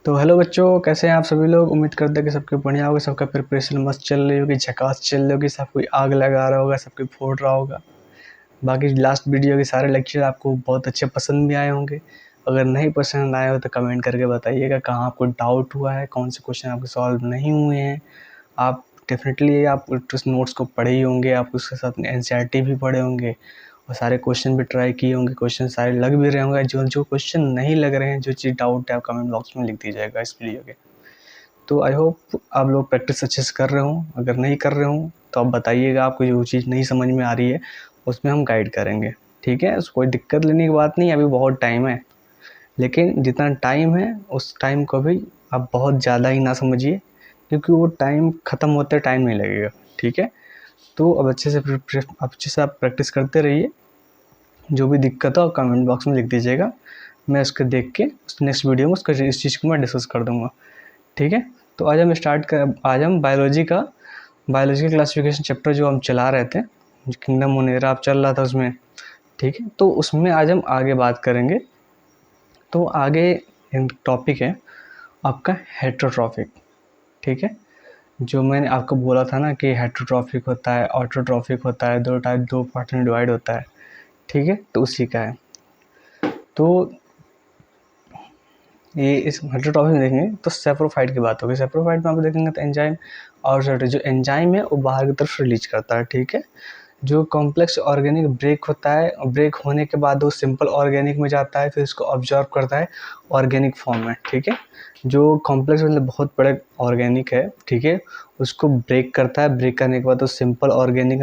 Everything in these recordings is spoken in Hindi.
तो हेलो बच्चों, कैसे हैं आप सभी लोग। उम्मीद करते हैं कि सबके बढ़िया होगा, सबका प्रिपरेशन मस्त चल रही होगी, झकास चल रही होगी, सब कोई आग लगा रहा होगा, सब कोई फोड़ रहा होगा। बाकी लास्ट वीडियो के सारे लेक्चर आपको बहुत अच्छे पसंद भी आए होंगे। अगर नहीं पसंद आए हो तो कमेंट करके बताइएगा कहाँ आपको डाउट हुआ है, कौन से क्वेश्चन आपके सॉल्व नहीं हुए हैं। आप डेफिनेटली आप उस नोट्स को पढ़े ही होंगे, आप उसके साथ एनसीईआरटी भी पढ़े होंगे और सारे क्वेश्चन भी ट्राई किए होंगे, क्वेश्चन सारे लग भी रहे होंगे। जो जो क्वेश्चन नहीं लग रहे हैं, जो चीज़ डाउट है, आप कमेंट बॉक्स में लिख दीजिएगा इस वीडियो के। तो आई होप आप लोग प्रैक्टिस अच्छे से कर रहे हो। अगर नहीं कर रहे हो तो आप बताइएगा, आपको जो चीज़ नहीं समझ में आ रही है उसमें हम गाइड करेंगे। ठीक है, कोई दिक्कत लेने की बात नहीं, अभी बहुत टाइम है। लेकिन जितना टाइम है उस टाइम को भी आप बहुत ज़्यादा ही ना समझिए, क्योंकि वो टाइम ख़त्म होते टाइम नहीं लगेगा। ठीक है, तो अब अच्छे से आप प्रैक्टिस करते रहिए। जो भी दिक्कत हो कमेंट बॉक्स में लिख दीजिएगा, मैं उसको देख के नेक्स्ट वीडियो में उसका इस चीज़ को मैं डिस्कस कर दूँगा। ठीक है, तो आज हम बायोलॉजी का क्लासिफिकेशन चैप्टर जो हम चला रहे थे, जो किंगडम मोनेरा आप चल रहा था उसमें। ठीक है, तो उसमें आज हम आगे बात करेंगे। तो आगे टॉपिक है आपका हेटरोट्रॉफिक। ठीक है, जो मैंने आपको बोला था ना कि हेटरोट्रॉफिक होता है, ऑटोट्रॉफिक होता है, दो पार्ट में डिवाइड होता है। ठीक है, तो उसी का है। तो ये इस हेटरोट्रॉफिक में देखेंगे तो सेप्रोफाइट की बात होगी। सेप्रोफाइट में आप देखेंगे तो एंजाइम और जो एंजाइम है वो बाहर की तरफ रिलीज करता है। ठीक है, जो कॉम्प्लेक्स ऑर्गेनिक ब्रेक होता है, ब्रेक होने के बाद वो सिंपल ऑर्गेनिक में जाता है, फिर इसको ऑब्जर्व करता है ऑर्गेनिक फॉर्म में। ठीक है, जो कॉम्प्लेक्स मतलब बहुत बड़े ऑर्गेनिक है, ठीक है, उसको ब्रेक करता है। ब्रेक करने के बाद वो सिंपल ऑर्गेनिक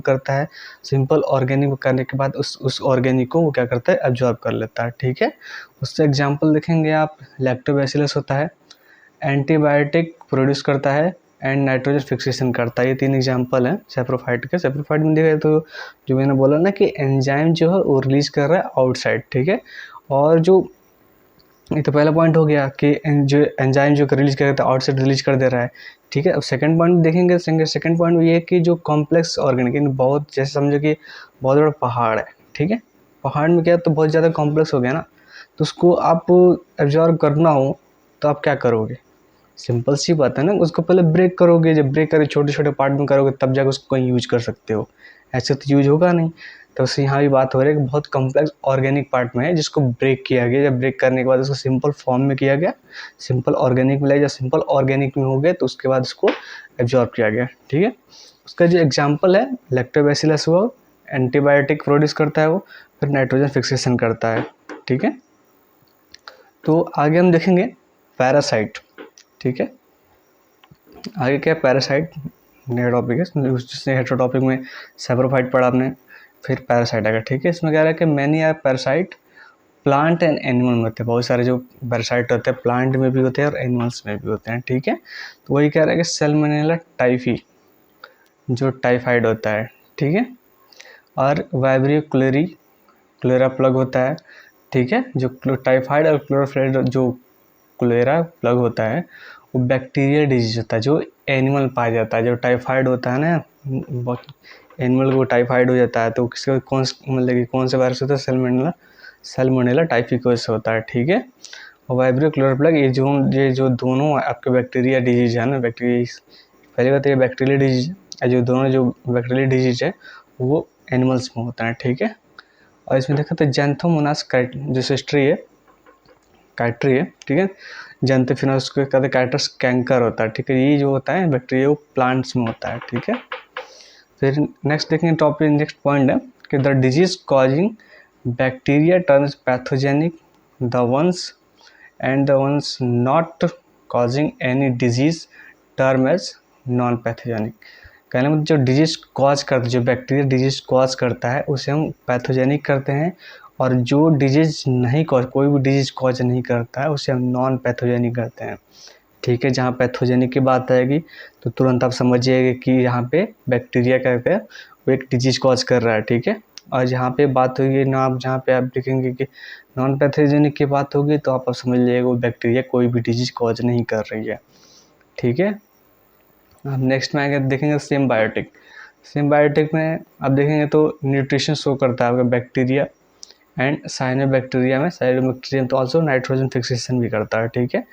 करता है। सिंपल ऑर्गेनिक करने के बाद उस ऑर्गेनिक को वो क्या करता है, एब्जॉर्ब कर लेता है। ठीक है, उससे एग्जाम्पल देखेंगे आप, लैक्टोबैसिलस होता है, एंटीबायोटिक प्रोड्यूस करता है एंड नाइट्रोजन फिक्सेशन करता है। ये 3 एग्जांपल हैं सेप्रोफाइट के। सेप्रोफाइट में देखा तो जो मैंने बोला ना कि एंजाइम जो है वो रिलीज कर रहा है आउटसाइड। ठीक है, और जो ये तो पहला पॉइंट हो गया कि जो एंजाइम जो रिलीज कर रहा है आउटसाइड रिलीज कर दे रहा है। ठीक है, अब सेकंड पॉइंट देखेंगे। सेकंड पॉइंट ये है कि जो कॉम्प्लेक्स ऑर्गेनिक, बहुत जैसे समझो कि बहुत बड़ा पहाड़ है। ठीक है, पहाड़ में क्या तो बहुत ज़्यादा कॉम्प्लेक्स हो गया ना, तो उसको आप एब्जॉर्ब करना हो तो आप क्या करोगे, सिंपल सी बात है ना, उसको पहले ब्रेक करोगे। जब ब्रेक करके छोटे छोटे पार्ट में करोगे तब जाकर उसको कहीं यूज कर सकते हो, ऐसे तो यूज होगा नहीं। तो उससे यहाँ भी बात हो रही है कि बहुत कम्प्लेक्स ऑर्गेनिक पार्ट में है जिसको ब्रेक किया गया। जब ब्रेक करने के बाद उसको सिंपल फॉर्म में किया गया, सिंपल ऑर्गेनिक में लाया, जब सिंपल ऑर्गेनिक में हो गया तो उसके बाद उसको एब्जॉर्ब किया गया। ठीक है, उसका जो एग्जाम्पल है लैक्टोबैसिलस हुआ, एंटीबायोटिक प्रोड्यूस करता है वो, फिर नाइट्रोजन फिक्सेशन करता है। ठीक है, तो आगे हम देखेंगे पैरासाइट। ठीक है, आगे क्या पैरासाइट नया टॉपिक है, जिससे हेटेरोटॉपिक में सेप्रोफाइट पढ़ा आपने, फिर पैरासाइट आएगा। ठीक है, इसमें कह रहा है कि many are parasite plant and animal में होते हैं। बहुत सारे जो पैरासाइट होते हैं प्लांट में भी होते हैं और एनिमल्स में भी होते हैं। ठीक है, तो वही कह रहा है कि सैल्मोनेला टाइफी जो टाइफाइड होता है। ठीक है, और वाइब्रियो क्लोरा प्लग होता है। ठीक है, जो टाइफाइड और क्लोरोफ्लेड जो क्लोरा प्लग होता है वो बैक्टीरियल डिजीज होता है जो एनिमल पाया जाता है। जो टाइफाइड होता है ना, एनिमल को टाइफाइड हो जाता है तो किसका मतलब कि कौन सा वायरस होता है, सैल्मोनेला टाइफिकोस होता है। ठीक है, और वाइब्रियो क्लोरा प्लग ये जो दोनों आपके बैक्टीरिया डिजीज है ना, पहली बात ये बैक्टीरियल डिजीज है, जो दोनों जो बैक्टीरियल डिजीज है वो एनिमल्स में होता है। ठीक है, और इसमें देखा तो जैंथोमोनास जो सिस्ट्री है, कैटरी है। ठीक है, जानते फिर उसको कहते हैं कैटर्स कैंकर होता है। ठीक है, ये जो होता है बैक्टीरिया वो प्लांट्स में होता है। ठीक है, फिर नेक्स्ट देखेंगे टॉपिक, नेक्स्ट पॉइंट है कि the disease causing bacteria turns pathogenic, the ones not causing any disease term as non pathogenic. कहने मतलब जो डिजीज कॉज करता है, जो बैक्टीरिया डिजीज कॉज करता है उसे हम पैथोजेनिक करते हैं, और जो डिजीज नहीं कॉज, कोई भी डिजीज कॉज नहीं करता है उसे हम नॉन पैथोजेनिक करते हैं। ठीक है, जहाँ पैथोजेनिक की बात आएगी तो तुरंत आप समझिएगा कि यहाँ पे बैक्टीरिया कहते हैं वो एक डिजीज कॉज कर रहा है। ठीक है, और जहाँ पे बात होगी ना, आप जहाँ पे आप देखेंगे कि नॉन पैथोजेनिक की बात होगी तो आप समझ लीजिएगा वो बैक्टीरिया कोई भी डिजीज कॉज नहीं कर रही है। ठीक है, अब नेक्स्ट में आगे देखेंगे सिम्बायोटिक। सिम्बायोटिक में आप देखेंगे तो न्यूट्रिशन शो करता है आपका बैक्टीरिया एंड साइनोबैक्टीरियम तो ऑल्सो नाइट्रोजन फिक्सेशन भी करता है, ठीक है।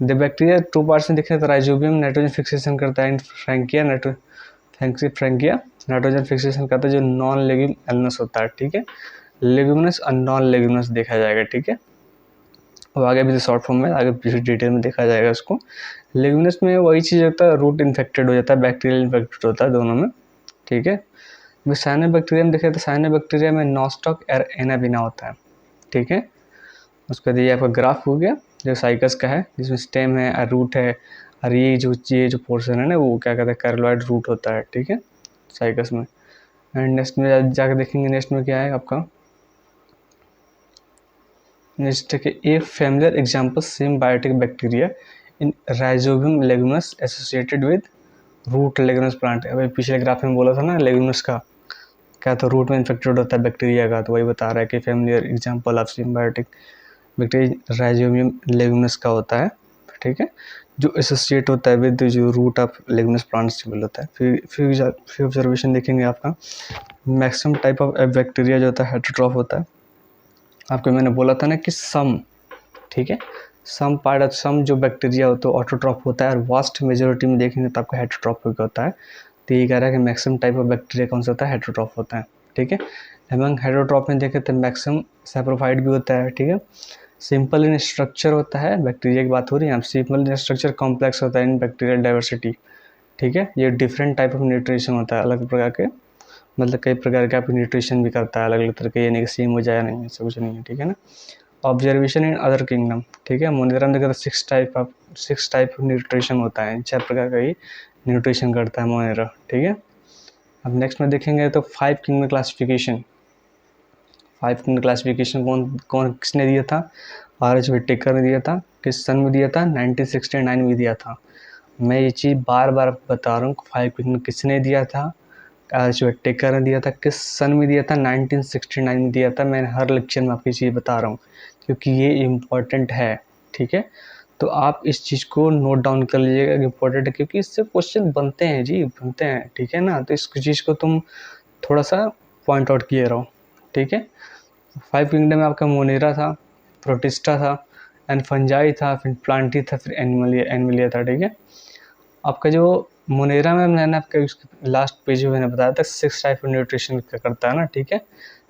द बैक्टीरिया 2 पार्ट्स में देखें तो राइजोबियम नाइट्रोजन फिक्सेशन करता है, एंड फ्रैंकिया नाइट्रोजन फिक्सेशन करता है, जो नॉन लेग्यूमिनस होता है, ठीक है। लेग्यूमिनस और नॉन लेग्यूमिनस देखा जाएगा, ठीक है। और आगे भी शॉर्ट फॉर्म में आगे डिटेल में देखा जाएगा इसको। लेग्यूमिनस में वही चीज़ होता है, रूट इन्फेक्टेड हो जाता है, बैक्टीरियल इन्फेक्टेड होता है दोनों में, ठीक है। साइनोबैक्टीरिया में देखें तो साइनोबैक्टीरिया में नॉस्टॉक एनाबिना होता है, ठीक है। उसका दिया आपका ग्राफ हो गया जो साइकस का है, जिसमें स्टेम है और रूट है, और ये जो पोर्शन है ना वो क्या कहते हैं कैरोलॉइड रूट होता है, ठीक है, साइकस में। एंड नेक्स्ट में जाकर देखेंगे, नेक्स्ट में क्या है आपका, नेक्स्ट है a familiar example symbiotic bacteria in rhizobium leguminous associated with root leguminous plant. अभी पिछले ग्राफ में बोला था ना लेगुमिनस का क्या, तो रूट में इन्फेक्टेड होता है बैक्टीरिया का, तो वही बता रहा है कि familiar example of symbiotic bacteria rhizobium leguminous का होता है, ठीक है, जो एसोसिएट होता है विद जो रूट ऑफ लेगुमिनस प्लांट से होता है। फिर ऑब्जर्वेशन देखेंगे आपका, मैक्सिमम टाइप ऑफ बैक्टीरिया जो होता है हेटेरोट्रॉफ होता है। आपको मैंने बोला था ना कि सम, ठीक है, सम जो बैक्टीरिया होता है ऑटोट्रॉफ होता है, और वास्ट मेजोरिटी में देखेंगे तो आपका हेटेरोट्रॉफिक होता है। तो ये कह रहा है कि मैक्सिमम टाइप ऑफ बैक्टीरिया कौन सा होता है, हेटेरोट्रॉफ होता है, ठीक है। एमंग हेटेरोट्रॉफ में देखें तो मैक्सिमम सैप्रोफाइट भी होता है, ठीक है। सिंपल इन स्ट्रक्चर होता है, बैक्टीरिया की बात हो रही है, सिंपल इन स्ट्रक्चर, कॉम्प्लेक्स होता है इन बैक्टीरियल डाइवर्सिटी, ठीक है। ये डिफरेंट टाइप ऑफ न्यूट्रिशन होता है, अलग प्रकार के, मतलब कई प्रकार के आपकी न्यूट्रिशन भी करता है अलग अलग तरह के, ये नहीं कि सेम हो जाए, नहीं ऐसा कुछ नहीं है, ठीक है ना। ऑब्जर्वेशन इन अदर किंगडम, ठीक है, मोनेरा में देखा तो 6 टाइप ऑफ न्यूट्रिशन होता है, 6 प्रकार का ही न्यूट्रिशन करता है मोनेरा, ठीक है। अब नेक्स्ट में देखेंगे तो 5 किंगडम क्लासिफिकेशन। 5 किंगडम क्लासिफिकेशन कौन किसने दिया था, आर.एच. व्हिटेकर ने दिया था, किस सन में दिया था, 1969 में दिया था। मैं ये चीज़ बार बार बता रहा हूँ, 5 किंगडम किसने दिया था, आर.एच. व्हिटेकर ने दिया था, किस सन में दिया था, 1969 में दिया था। मैंने हर लेक्चर में आपकी चीज़ बता रहा हूँ क्योंकि ये इम्पॉर्टेंट है, ठीक है। तो आप इस चीज़ को नोट डाउन कर लीजिएगा, इम्पोर्टेंट है, क्योंकि इससे क्वेश्चन बनते हैं जी, बनते हैं, ठीक है ना। तो इस चीज़ को तुम थोड़ा सा पॉइंट आउट किए रहो, ठीक है। 5 किंगडम में आपका मोनेरा था, प्रोटिस्टा था, एंड फंजाई था, फिर प्लांटी था, फिर एनिमलिया था, ठीक है। आपका जो मोनेरा में मैंने आपका लास्ट पेज में मैंने बताया था 6 टाइप ऑफ न्यूट्रिशन का करता है ना, ठीक है।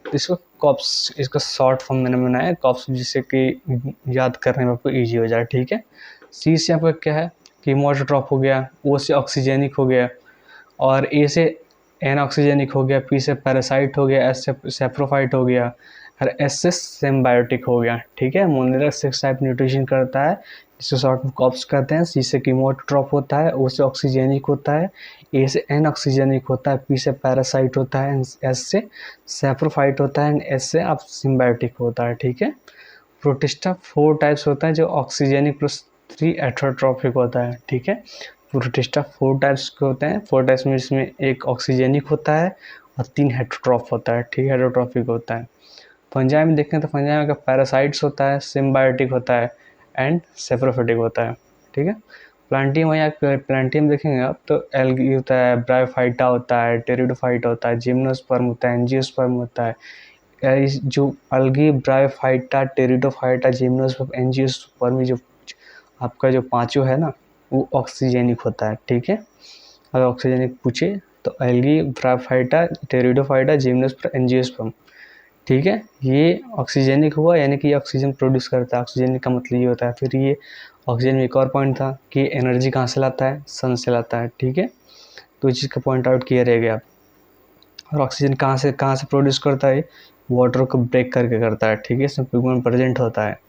तो इसको कॉप्स, इसका शॉर्ट फॉर्म मैंने बनाया कॉप्स, जिससे कि याद करने में आपको ईजी हो जाए, ठीक है। सी से आपका क्या है कि मोनोट्रॉप हो गया, ओ से ऑक्सीजेनिक हो गया, और ए से एनऑक्सीजेनिक हो गया, पी से पैरासाइट हो गया, एस से सैप्रोफाइट हो गया, और एस से सिम्बायोटिक हो गया, ठीक है। मोनेरा 6 टाइप न्यूट्रिशन करता है, जिसको शॉर्ट में कॉप्स कहते हैं। सी से कीमोट्रॉप होता है, ओ से ऑक्सीजेनिक होता है, ए से एनऑक्सीजेनिक होता है, पी से पैरासाइट होता है, एस से सैप्रोफाइट होता है, एंड एस से आप सिम्बायोटिक होता है, ठीक है। प्रोटिस्टा 4 टाइप्स होता है, जो ऑक्सीजेनिक प्लस 3 एथरोट्रॉपिक होता है, ठीक है। प्रोटिस्टा 4 टाइप्स के होते हैं, 4 टाइप्स में जिसमें एक ऑक्सीजेनिक होता है और 3 हेटेरोट्रॉफ होता है, ठीक है, हेटेरोट्रॉपिक होता है। फंजाई में देखें तो फंजाई में पैरासाइट्स होता है, सिम्बायोटिक होता है, एंड सेप्रोफिटिक होता है, ठीक है। प्लांटियम वहीं प्लांटियम देखेंगे आप तो एल्गी होता है, ब्रायोफाइटा होता है, टेरिडोफाइटा होता है, जिम्नोस्पर्म होता है, एंजियोस्पर्म होता है। जो अलगी, ब्रायोफाइटा, टेरिडोफाइटा, जिम्नोस्पर्म, एंजियोस्पर्म, जो आपका जो पांचों है ना वो ऑक्सीजेनिक होता है, ठीक है। अगर ऑक्सीजेनिक पूछे तो algae, bryophyta, pteridophyta, gymnosperm, angiosperm, ठीक है। ये ऑक्सीजेनिक हुआ, यानी कि ये ऑक्सीजन प्रोड्यूस करता है, ऑक्सीजन का मतलब ये होता है। फिर ये ऑक्सीजन में एक और पॉइंट था कि एनर्जी कहाँ से लाता है, सन से लाता है, ठीक है। तो इस चीज़ का पॉइंट आउट किया रहेगा आप। और ऑक्सीजन कहाँ से प्रोड्यूस करता है, वाटर को ब्रेक करके करता है, ठीक है, इसमें पिगमेंट प्रेजेंट होता है,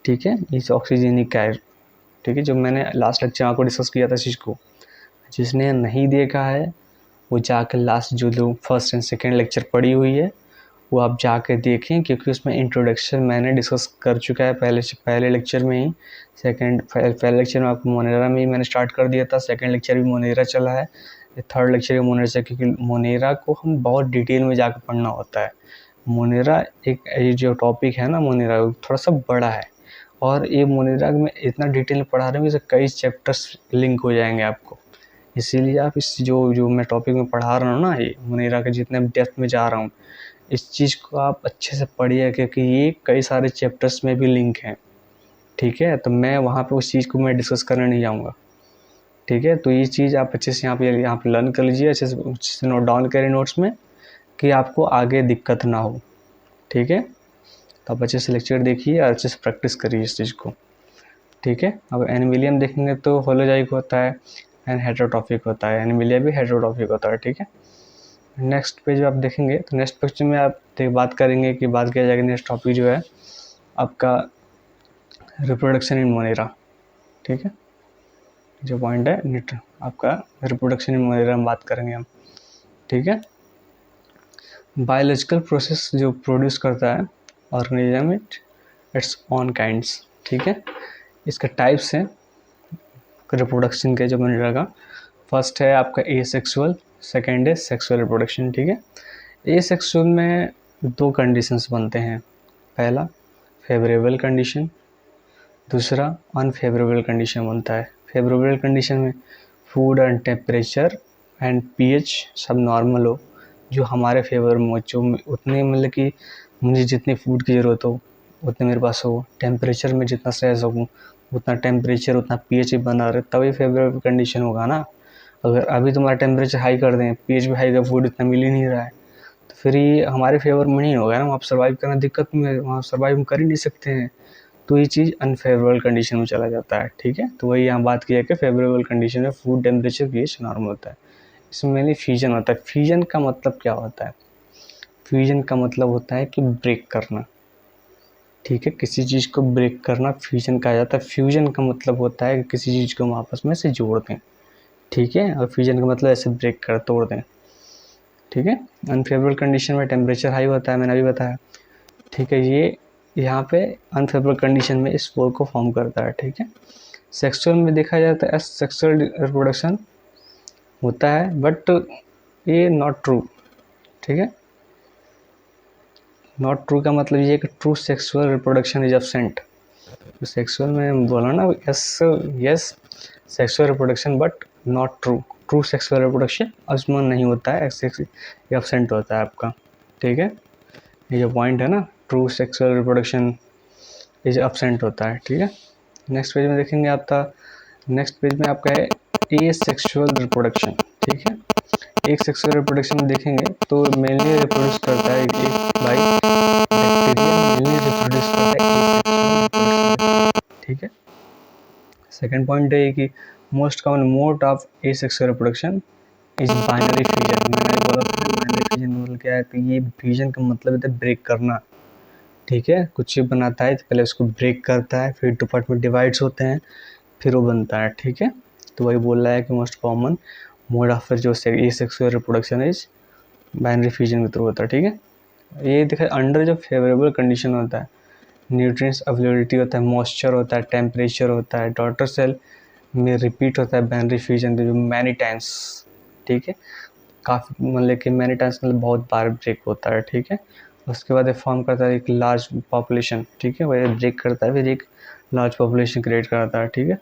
ठीक है। इस ऑक्सीजनिक का है, ठीक है, जो मैंने लास्ट लेक्चर में आपको डिस्कस किया था इस चीज़ को। जिसने नहीं देखा है वो जाकर लास्ट जो लोग फर्स्ट एंड सेकेंड लेक्चर पढ़ी हुई है वो आप जाकर देखें, क्योंकि उसमें इंट्रोडक्शन मैंने डिस्कस कर चुका है पहले लेक्चर में ही। पहले लेक्चर में आपको मोनेरा में ही मैंने स्टार्ट कर दिया था, सेकंड लेक्चर भी मोनेरा चला है, थर्ड लेक्चर भी मोनेरा से, क्योंकि मोनेरा को हम बहुत डिटेल में जाकर पढ़ना होता है। मोनेरा ये जो टॉपिक है ना मोनेरा, थोड़ा सा बड़ा है, और ये मोनेरा में इतना डिटेल में पढ़ा रहे हैं कि कई चैप्टर्स लिंक हो जाएंगे आपको। इसीलिए आप इस जो मैं टॉपिक में पढ़ा रहा हूँ ना, ये मोनेरा के जितने डेप्थ में जा रहा हूँ, इस चीज़ को आप अच्छे से पढ़िए क्योंकि ये कई सारे चैप्टर्स में भी लिंक हैं, ठीक है। तो मैं वहाँ पे उस चीज़ को मैं डिस्कस करने नहीं जाऊँगा, ठीक है। तो ये चीज़ आप अच्छे से यहाँ पे लर्न कर लीजिए, अच्छे से नोट डाउन करें नोट्स में कि आपको आगे दिक्कत ना हो, ठीक है। तो आप अच्छे से लेक्चर देखिए और अच्छे से प्रैक्टिस करिए इस चीज़ को, ठीक है। अब एनिमिलियम देखेंगे तो होलोजाइक होता है एंड हेटेरोट्रॉफिक होता है, एनिमिलिया भी हेटेरोट्रॉफिक होता है, ठीक है। नेक्स्ट पेज आप देखेंगे तो नेक्स्ट पेज में आप बात करेंगे कि बात किया जाएगा नेक्स्ट टॉपिक जो है आपका रिप्रोडक्शन इन मोनेरा, ठीक है। जो पॉइंट है नेट आपका रिप्रोडक्शन इन मोनेरा में बात करेंगे हम, ठीक है। बायोलॉजिकल प्रोसेस जो प्रोड्यूस करता है ऑर्गेनिज्म इट्स ऑन काइंड्स, ठीक है। इसके टाइप्स हैं रिप्रोडक्शन के जो मोनेरा का। फर्स्ट है आपका एसेक्सुअल, सेकेंड है सेक्सुअल रिप्रोडक्शन, ठीक है। एसेक्सुअल में दो कंडीशंस बनते हैं, पहला फेवरेबल कंडीशन, दूसरा अनफेवरेबल कंडीशन बनता है। फेवरेबल कंडीशन में food and temperature and pH सब नॉर्मल हो, जो हमारे फेवर में हो, जो उतने मतलब कि मुझे जितनी फूड की ज़रूरत हो उतने मेरे पास हो, टेम्परेचर में जितना सह सकूँ उतना टेम्परेचर उतना पीएच भी बना रहे, तभी फेवरेबल कंडीशन होगा ना। अगर अभी तुम्हारा टेम्परेचर हाई कर दें, पीएच भी हाई का, फूड इतना मिल ही नहीं रहा है, तो फिर ये हमारे फेवर में नहीं होगा ना, वहाँ पर सर्वाइव करना दिक्कत में, वहाँ सर्वाइव हम कर ही नहीं सकते हैं। तो ये चीज़ अनफेवरेबल कंडीशन में चला जाता है, ठीक है। तो वही यहाँ बात किया कि फेवरेबल कंडीशन में फूड टेम्परेचर पीएच नॉर्मल होता है। इसमें मेनली फ्यूजन होता है। फ्यूजन का मतलब क्या होता है? फ्यूजन का मतलब होता है कि ब्रेक करना, ठीक है। किसी चीज़ को ब्रेक करना फ्यूजन कहा जाता है। फ्यूजन का मतलब होता है कि किसी चीज़ को हम आपस में से जोड़ दें, ठीक है। और फ्यूजन का मतलब ऐसे ब्रेक कर तोड़ दें, ठीक है। अनफेवरेबल कंडीशन में टेम्परेचर हाई होता है, मैंने अभी बताया, ठीक है। ये यहाँ पे अनफेवरेबल कंडीशन में स्पोर को फॉर्म करता है, ठीक है। सेक्सुअल में देखा जाए तो सेक्सुअल रिप्रोडक्शन होता है, बट ये नॉट ट्रू, ठीक है। नॉट ट्रू का मतलब ये है कि true sexual reproduction is absent. तो सेक्सुअल में बोला ना, yes yes sexual reproduction but not true, true sexual reproduction उसमें नहीं होता है, एब्सेंट होता है आपका, ठीक है। ये जो पॉइंट है ना, true sexual reproduction is absent होता है, ठीक है। नेक्स्ट पेज में देखेंगे आपका, नेक्स्ट पेज में आपका है ए सेक्सुअल रिप्रोडक्शन, ठीक है। एक सेक्सुअल रिप्रोडक्शन में देखेंगे तो मेनली रिप्रोड्यूस करता है एक बाई बैक्टीरिया, मेनली रिप्रोड्यूस करता है, ठीक है। सेकेंड पॉइंट है कि most common mode of A sexual reproduction is binary fusion. मैंने बोला था बाइनरी फ्यूजन मतलब क्या है, तो ये फ्यूजन का मतलब है ब्रेक करना, ठीक है। कुछ बनाता है तो पहले उसको ब्रेक करता है, फिर टू पार्ट में डिवाइड्स होते हैं, फिर वो बनता है, ठीक है। तो वही बोल रहा है कि मोस्ट कॉमन मोड ऑफ जो ए sexual reproduction is binary fusion के थ्रू होता है, ठीक है। ये देखा अंडर जो फेवरेबल कंडीशन होता है, न्यूट्रिएंट्स अवेलेबिलिटी होता है, मॉइस्चर होता है, टेम्परेचर होता है, डॉटर सेल में रिपीट होता है बाइनरी फ्यूजन जो मैनी टाइम्स, ठीक है। काफ़ी मतलब कि मैनी टाइम्स मतलब बहुत बार ब्रेक होता है, ठीक है। उसके बाद फॉर्म करता है एक लार्ज पॉपुलेशन, ठीक है। वह ब्रेक करता है फिर एक लार्ज पॉपुलेशन क्रिएट करता है, ठीक है।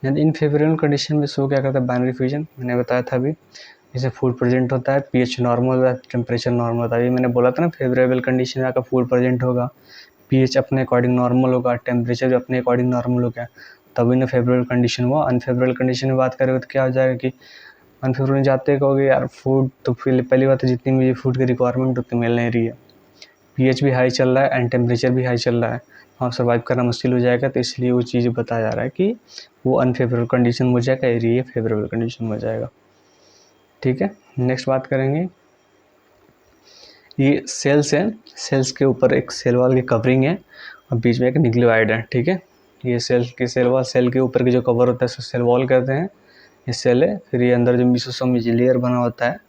यानी इन फेवरेबल कंडीशन में शो क्या करता है बाइनरी फ्यूजन, मैंने बताया था अभी। जैसे फूड प्रेजेंट होता है, पीएच नॉर्मल होता है, टेम्परेचर नॉर्मल होता है। ये मैंने बोला था ना, फेवरेबल कंडीशन में आपका फूड प्रेजेंट होगा, पीएच अपने अकॉर्डिंग नॉर्मल होगा, टेम्परेचर भी अपने अकॉर्डिंग नॉर्मल होगा, तभी ना फेवरेबल कंडीशन हुआ। अनफेवरेबल कंडीशन में बात करेंगे तो क्या हो जाएगा कि अनफेवरेबल जाते कहोगे यार फूड तो फिर पहली बात है जितनी मुझे फूड की रिक्वायरमेंट उतनी मिल नहीं रही है, पीएच भी हाई चल रहा है एंड टेम्परेचर भी हाई चल रहा है, हाँ सर्वाइव करना मुश्किल हो जाएगा। तो इसलिए वो चीज़ बताया जा रहा है कि वो अनफेवरेबल कंडीशन में हो जाएगा, ये फेवरेबल कंडीशन में हो जाएगा, ठीक है। नेक्स्ट बात करेंगे, ये सेल्स है, सेल्स के ऊपर एक सेल वॉल की कवरिंग है और बीच में एक न्यूक्लियोइड है, ठीक है। ये सेल वॉल, सेल के ऊपर की जो कवर होता है उसको सेल वॉल कहते हैं, ये सेल है। फिर ये अंदर जो मेसोसोम में लेयर बना होता है,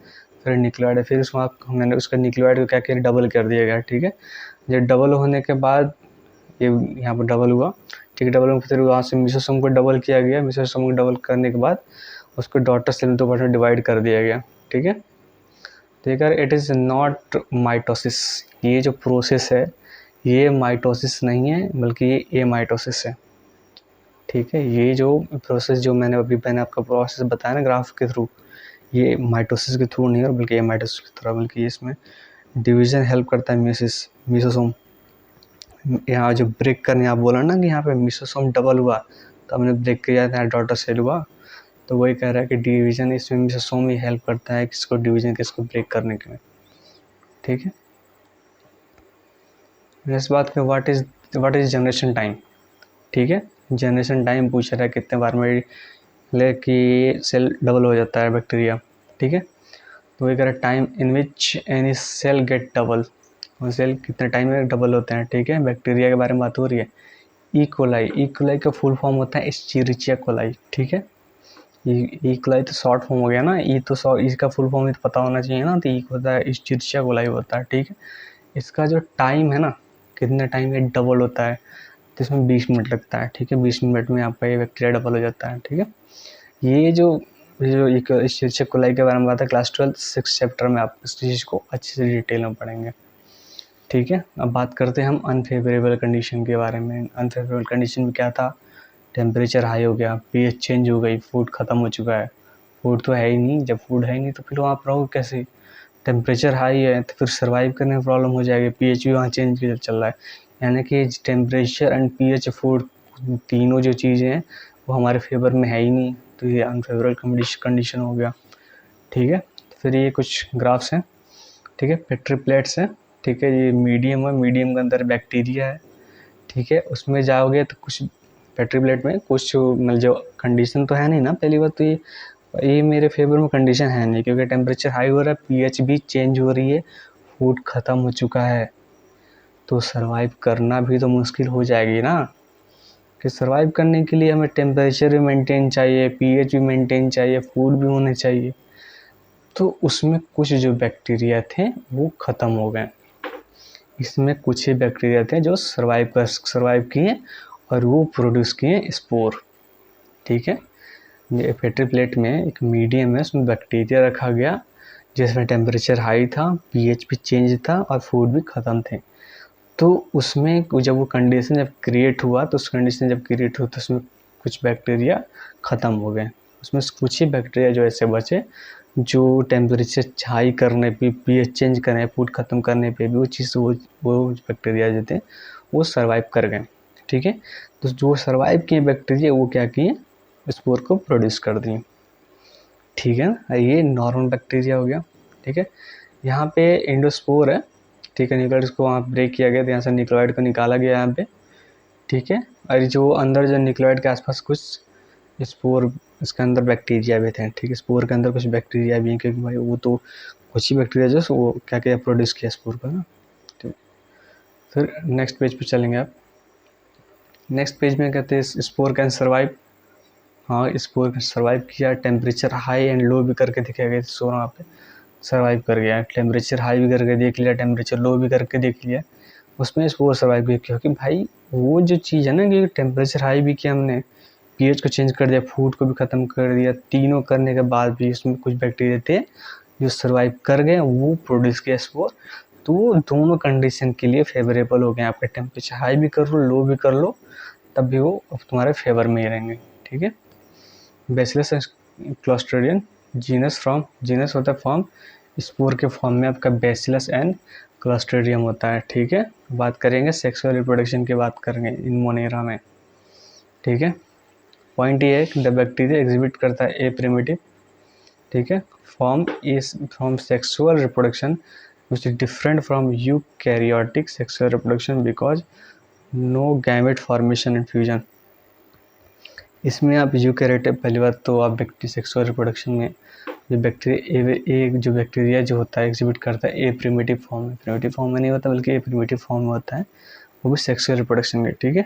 फिर न्यूक्लियोइड है, फिर उसको मैंने उसका न्यूक्लियोइड को क्या किया, डबल कर दिया गया, ठीक है। जब डबल होने के बाद ये यहाँ पर डबल हुआ, ठीक है। डबल फिर वहाँ से मेसोसोम को डबल किया गया, मेसोसोम को डबल करने के बाद उसको डॉटर सेल में 2 पार्ट में डिवाइड कर दिया गया, ठीक है। देखकर इट इज़ नॉट माइटोसिस, ये जो प्रोसेस है ये माइटोसिस नहीं है बल्कि ये एमाइटोसिस है, ठीक है। ये जो प्रोसेस जो मैंने आपका प्रोसेस बताया ना ग्राफ के थ्रू, ये माइटोसिस के थ्रू नहीं है बल्कि एमाइटोसिस के थ्रू, बल्कि इसमें डिवीज़न हेल्प करता है मीसोसोम। यहाँ जो ब्रेक करने आप बोला ना कि यहाँ पे मीसोसोम डबल हुआ तो हमने ब्रेक किया था, डॉटर सेल हुआ, तो वही कह रहा है कि डिवीज़न इसमें मीसोसोम ही हेल्प करता है किसको डिवीज़न किसको ब्रेक करने के लिए, ठीक है। नेक्स्ट बात करें व्हाट इज़ जनरेशन टाइम, ठीक है। जनरेशन टाइम पूछ रहा है कितने बार में ले कि सेल डबल हो जाता है बैक्टीरिया, ठीक है। तो वही कह रहा है time in which any cell get double, और सेल कितने टाइम में डबल होते हैं, ठीक है। बैक्टीरिया के बारे में बात हो रही है। ई कोलाई का फुल फॉर्म होता है एस्चेरिचिया कोलाई, ठीक है। ई कोलाई तो शॉर्ट फॉर्म हो गया ना, ई तो इसका फुल फॉर्म तो पता होना चाहिए ना, तो ई होता है एस्चेरिचिया कोलाई होता है, ठीक है। इसका जो टाइम है ना, कितने टाइम में डबल होता है, तो इसमें 20 मिनट लगता है, ठीक है। 20 मिनट में आपका ये बैक्टीरिया डबल हो जाता है, ठीक है। ये जो एक एस्चेरिचिया कोलाई के बारे में बात है, क्लास 12 6 चैप्टर में आप इस चीज़ को अच्छे से डिटेल में पढ़ेंगे, ठीक है। अब बात करते हैं हम अनफेवरेबल कंडीशन के बारे में। अनफेवरेबल कंडीशन में क्या था, टेम्परेचर हाई हो गया, पीएच चेंज हो गई, फूड ख़त्म हो चुका है। फूड तो है ही नहीं, जब फूड है ही नहीं तो फिर वहाँ आप रहोगे कैसे। टेम्परेचर हाई है तो फिर सर्वाइव करने में प्रॉब्लम हो जाएगी, पीएच भी वहाँ चेंज चल रहा है, यानी कि टेम्परेचर एंड पीएच फूड तीनों जो चीज़ें हैं वो हमारे फेवर में है ही नहीं, तो ये अनफेवरेबल कंडीशन हो गया, ठीक है। फिर ये कुछ ग्राफ्स हैं, ठीक है, पेट्री प्लेट्स हैं, ठीक है। ये मीडियम है, मीडियम के अंदर बैक्टीरिया है, ठीक है। उसमें जाओगे तो कुछ पेट्री प्लेट में कुछ मतलब जो कंडीशन तो है नहीं ना, पहली बात तो ये मेरे फेवर में कंडीशन है नहीं, क्योंकि टेम्परेचर हाई हो रहा है, पीएच भी चेंज हो रही है, फूड ख़त्म हो चुका है, तो सर्वाइव करना भी तो मुश्किल हो जाएगी ना। कि सर्वाइव करने के लिए हमें टेम्परेचर भी मेंटेन चाहिए, पीएच भी मेंटेन चाहिए, फूड भी होने चाहिए, तो उसमें कुछ जो बैक्टीरिया थे वो ख़त्म हो गए। इसमें कुछ ही बैक्टीरिया थे जो सर्वाइव किए और वो प्रोड्यूस किए स्पोर, ठीक है। ये पेट्री प्लेट में एक मीडियम है, उसमें बैक्टीरिया रखा गया जिसमें टेम्परेचर हाई था, पीएच भी चेंज था और फूड भी ख़त्म थे। तो उसमें जब वो कंडीशन जब क्रिएट हुआ तो उस कंडीशन जब क्रिएट हुआ तो उसमें कुछ बैक्टीरिया ख़त्म हो गए। उसमें कुछ ही बैक्टीरिया जो ऐसे बचे जो टेम्परेचर हाई करने पे, पीएच चेंज करने, फूड ख़त्म करने पे भी वो बैक्टीरिया जो थे वो सर्वाइव कर गए, ठीक है। तो जो सर्वाइव किए बैक्टीरिया वो क्या किए, स्पोर को प्रोड्यूस कर दिए, ठीक है ना। ये नॉर्मल बैक्टीरिया हो गया, ठीक है। यहाँ पे एंडोस्पोर है, ठीक है। न्यूक्लियोइड को वहाँ ब्रेक किया गया तो यहाँ से न्यूक्लियोइड को निकाला गया यहाँ पे, ठीक है। और जो अंदर जो न्यूक्लियोइड के आसपास कुछ स्पोर, इसके अंदर बैक्टीरिया भी थे, ठीक है। स्पोर के अंदर कुछ बैक्टीरिया भी हैं, क्योंकि भाई वो तो कुछ ही बैक्टीरिया जो वो क्या क्या प्रोड्यूस किया स्पोर को ना, ठीक। फिर नेक्स्ट पेज पे चलेंगे आप। नेक्स्ट पेज में कहते हैं स्पोर कैन सर्वाइव, हाँ स्पोर कैन सर्वाइव किया, टेम्परेचर हाई एंड लो भी करके दिखाया गया, सो वहाँ पे सर्वाइव कर गया, टेम्परेचर हाई भी करके देख लिया, टेम्परेचर लो भी करके देख लिया, उसमें स्पोर सर्वाइव किया। क्योंकि भाई वो जो चीज़ है ना कि टेम्परेचर हाई भी किया हमने, पीएच को चेंज कर दिया, फूड को भी ख़त्म कर दिया, तीनों करने के बाद भी उसमें कुछ बैक्टीरिया थे जो सर्वाइव कर गए, वो प्रोड्यूस किया स्पोर। तो वो दोनों कंडीशन के लिए फेवरेबल हो गए, आपके टेम्परेचर हाई भी कर लो, लो भी कर लो, तब भी वो तुम्हारे फेवर में ही रहेंगे, ठीक है। बैसिलस क्लोस्ट्रिडियम जीनस होता है फॉर्म, स्पोर के फॉर्म में आपका बैसिलस एंड क्लोस्ट्रिडियम होता है, ठीक है। बात करेंगे सेक्सुअल रिप्रोडक्शन की बात करेंगे इन मोनेरा में, ठीक है। पॉइंट ये है कि द बैक्टीरिया एग्जिबिट करता है ए प्रिमिटिव, ठीक है, from sexual reproduction which is different from eukaryotic sexual reproduction because no gamete formation and fusion. इसमें आप यूकैरियोटिक, पहली बात तो आप सेक्सुअल रिप्रोडक्शन में जो बैक्टीरिया जो होता है एग्जिबिट करता है ए प्रिमिटिव फॉर्म में, प्रिमिटिव फॉर्म में नहीं होता बल्कि ए प्रिमिटिव फॉर्म में होता है, वो भी सेक्सुअल रिप्रोडक्शन में, ठीक है।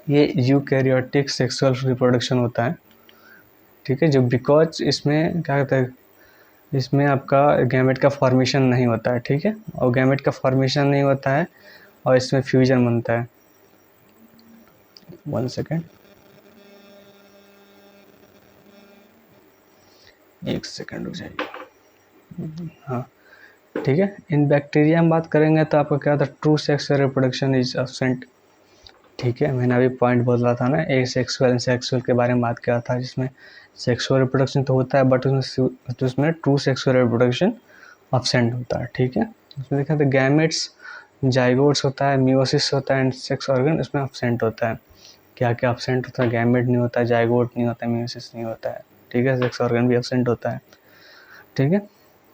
ये यूकैरियोटिक सेक्सुअल रिप्रोडक्शन होता है, ठीक है, जो बिकॉज इसमें क्या कहता है, इसमें आपका गैमेट का फॉर्मेशन नहीं होता है, ठीक है। और गैमेट का फॉर्मेशन नहीं होता है और इसमें फ्यूजन बनता है। 1 सेकेंड, 1 सेकेंड रुक जाइए, हाँ ठीक है। इन बैक्टीरिया में बात करेंगे तो आपका क्या था, true sexual reproduction is absent, ठीक है। मैंने अभी पॉइंट बोला था ना, ए सेक्सुअल एंड सेक्सुअल के बारे में बात किया था, जिसमें सेक्सुअल रिप्रोडक्शन तो होता है बट उसमें ट्रू सेक्सुअल रिप्रोडक्शन absent होता है, ठीक है। उसमें देखा तो गैमेट्स, जाइगोट्स होता है, मियोसिस होता है एंड सेक्स ऑर्गन इसमें absent होता है। क्या क्या absent होता है? गैमेट नहीं होता है, जाइगोट नहीं होता है, मियोसिस नहीं होता है, ठीक है। सेक्स ऑर्गन भी absent होता है, ठीक है।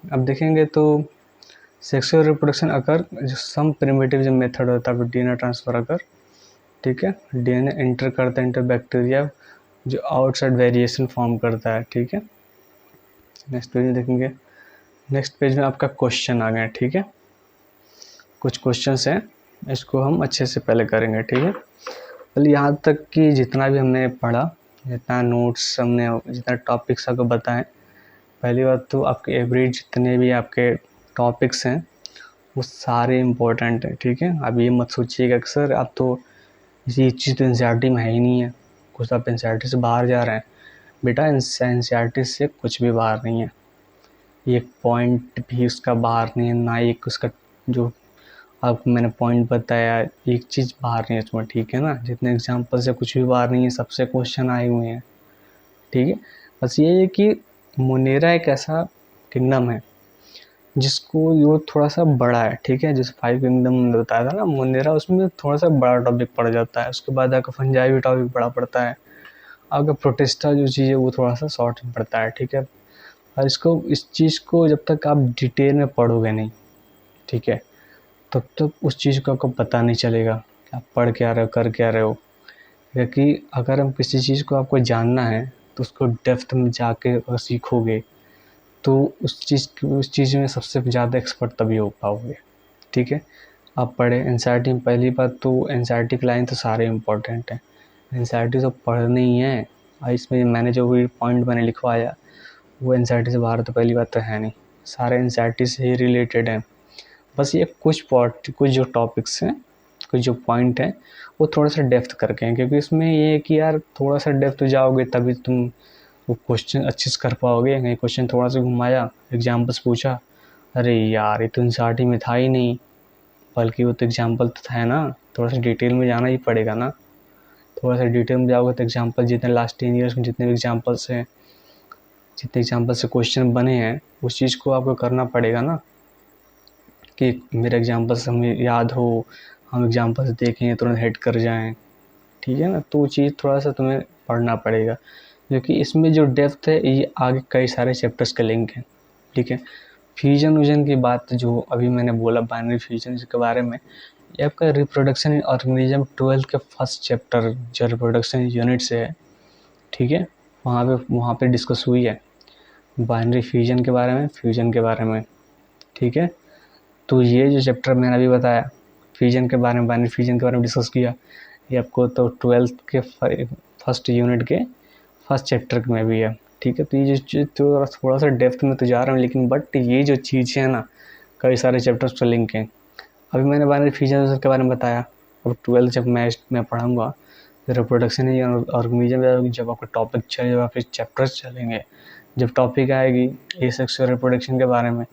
अब देखेंगे तो सेक्सुअल रिप्रोडक्शन अकर जो सम प्रिमिटिव जो मेथड होता है डीएनए ट्रांसफर अकर, ठीक है। डीएनए एंटर करता है इंटर बैक्टीरिया जो आउटसाइड वेरिएशन फॉर्म करता है, ठीक है। नेक्स्ट पेज में देखेंगे, नेक्स्ट पेज में आपका क्वेश्चन आ गया, ठीक है। कुछ क्वेश्चंस हैं, इसको हम अच्छे से पहले करेंगे, ठीक है। पहले यहाँ तक कि जितना भी हमने पढ़ा, जितना नोट्स हमने, जितना टॉपिक्स आपको बताएं, पहली बात तो आपके एवरेज जितने भी आपके टॉपिक्स हैं वो सारे इम्पोर्टेंट हैं, ठीक है। अब ये मत सोचिएगा कि सर आप तो ये चीज़ तो एनसीईआरटी में है ही नहीं है, कुछ आप एनसीईआरटी से बाहर जा रहे हैं। बेटा एनसीईआरटी से कुछ भी बाहर नहीं है, एक पॉइंट भी उसका बाहर नहीं है, ना एक उसका जो आपको मैंने पॉइंट बताया एक चीज़ बाहर नहीं है उसमें, ठीक है ना। जितने एग्जाम्पल से कुछ भी बाहर नहीं है, सबसे क्वेश्चन आए हुए हैं, ठीक है। बस ये है कि मोनेरा एक ऐसा किंगडम है जिसको वो थोड़ा सा बड़ा है, ठीक है। जैसे 5 किंगडम बताया था ना मोनेरा, उसमें थोड़ा सा बड़ा टॉपिक पड़ जाता है। उसके बाद आपका फंजाई भी टॉपिक बड़ा पड़ता है, आपका प्रोटिस्टा जो चीज़ है वो थोड़ा सा शॉर्ट में पड़ता है, ठीक है। और इस चीज़ को जब तक आप डिटेल में पढ़ोगे नहीं, ठीक है, तब तक उस चीज़ का आपको पता नहीं चलेगा कि आप पढ़ क्या रहे हो, कर क्या रहे हो। क्योंकि अगर हम किसी चीज़ को आपको जानना है तो उसको डेप्थ में जाके अगर सीखोगे तो उस चीज़ में सबसे ज़्यादा एक्सपर्ट तभी हो पाओगे, ठीक है। आप पढ़े एनसीईआरटी में, पहली बात तो एनसीईआरटी की लाइन तो सारे इम्पोर्टेंट हैं, एनसीईआरटी तो पढ़नी ही है। और इसमें मैंने जो भी पॉइंट मैंने लिखवाया वो एनसीईआरटी से बाहर तो पहली बात तो है नहीं, सारे एनसीईआरटी से ही रिलेटेड हैं। बस ये कुछ जो टॉपिक्स हैं, कुछ जो पॉइंट हैं वो थोड़ा सा डेप्थ करके हैं, क्योंकि इसमें ये है कि यार थोड़ा सा डेप्थ जाओगे तभी तुम वो क्वेश्चन अच्छे से कर पाओगे। कहीं क्वेश्चन थोड़ा सा घुमाया, एग्जाम्पल्स पूछा, अरे यार ये तो एनसीईआरटी में था ही नहीं, बल्कि वो तो एग्जाम्पल तो था ना, थोड़ा सा डिटेल में जाना ही पड़ेगा ना। थोड़ा सा डिटेल में जाओगे तो एग्जाम्पल जितने लास्ट 10 ईयर्स में जितने भी एग्जाम्पल्स हैं, जितने एग्जाम्पल से क्वेश्चन बने हैं, उस चीज़ को आपको करना पड़ेगा ना, कि मेरे एग्जाम्पल्स हमें याद हो, हम एग्जाम्पल्स देखें तुरंत हेड कर जाएं, ठीक है ना। तो वो चीज़ थोड़ा सा तुम्हें पढ़ना पड़ेगा, क्योंकि इसमें जो डेप्थ है ये आगे कई सारे चैप्टर्स के लिंक हैं, ठीक है। फ्यूजन वूजन की बात जो अभी मैंने बोला बाइनरी फ्यूजन के बारे में, ये आपका रिप्रोडक्शन इन ऑर्गेनिज्म 12 के फर्स्ट चैप्टर जो रिप्रोडक्शन यूनिट से है, ठीक है, वहाँ पे डिस्कस हुई है बाइनरी फ्यूजन के बारे में, फ्यूजन के बारे में, ठीक है। तो ये जो चैप्टर मैंने अभी बताया फ्यूजन के बारे में, बाइनरी फ्यूजन के बारे में डिस्कस किया, ये आपको तो 12th के फर्स्ट यूनिट के फर्स्ट चैप्टर में भी है, ठीक है। तो ये जो थोड़ा सा डेप्थ में तो जा रहा हूँ, लेकिन बट ये जो चीज़ है ना कई सारे चैप्टर्स पर लिंक हैं। अभी मैंने बाइनरी फ्यूजन के बारे में बताया, अब 12th जब मैं पढ़ाऊँगा रिप्रोडक्शन या ऑर्गेनिज्म, जब आपका टॉपिक चलेगा फिर चैप्टर्स चलेंगे, जब टॉपिक आएगी एसेक्सुअल रिप्रोडक्शन के बारे में,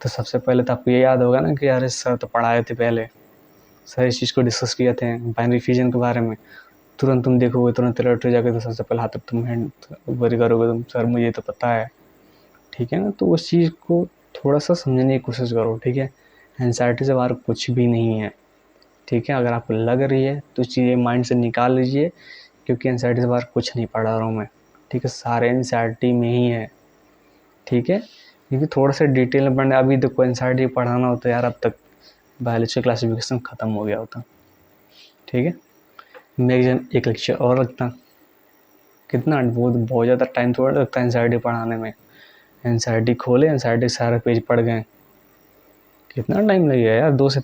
तो सबसे पहले तो आपको ये याद होगा ना कि यार सर तो पढ़ाए थे पहले, सर इस चीज़ को डिस्कस किए थे बाइनरी फ्यूजन के बारे में। तुरंत तुम देखोगे, तुरंत अलर्ट हो जाओगे, तो सबसे पहले हाथ तुम हैंड ऊपर करोगे, तुम सर मुझे तो पता है, ठीक है ना। तो उस चीज़ को थोड़ा सा समझने की कोशिश करो, ठीक है। एनसीईआरटी से बाहर कुछ भी नहीं है, ठीक है। अगर आपको लग रही है तो चीज़ें माइंड से निकाल लीजिए, क्योंकि एनसीईआरटी से बाहर कुछ नहीं पढ़ा रहा हूँ मैं, ठीक है। सारे एनसीईआरटी में ही है, ठीक है। क्योंकि थोड़ा सा डिटेल में पढ़ना, अभी देखो एनसीईआरटी पढ़ाना होता है यार, अब तक बायोलॉजी क्लासिफिकेशन ख़त्म हो गया होता, ठीक है। मैं एक लेक्चर और रखता, कितना बहुत ज़्यादा टाइम थोड़ा लगता है एनसीईआरटी पढ़ाने में। एनसीईआरटी खोले, एनसीईआरटी सारे पेज पढ़ गए, कितना टाइम लगेगा यार। 2 से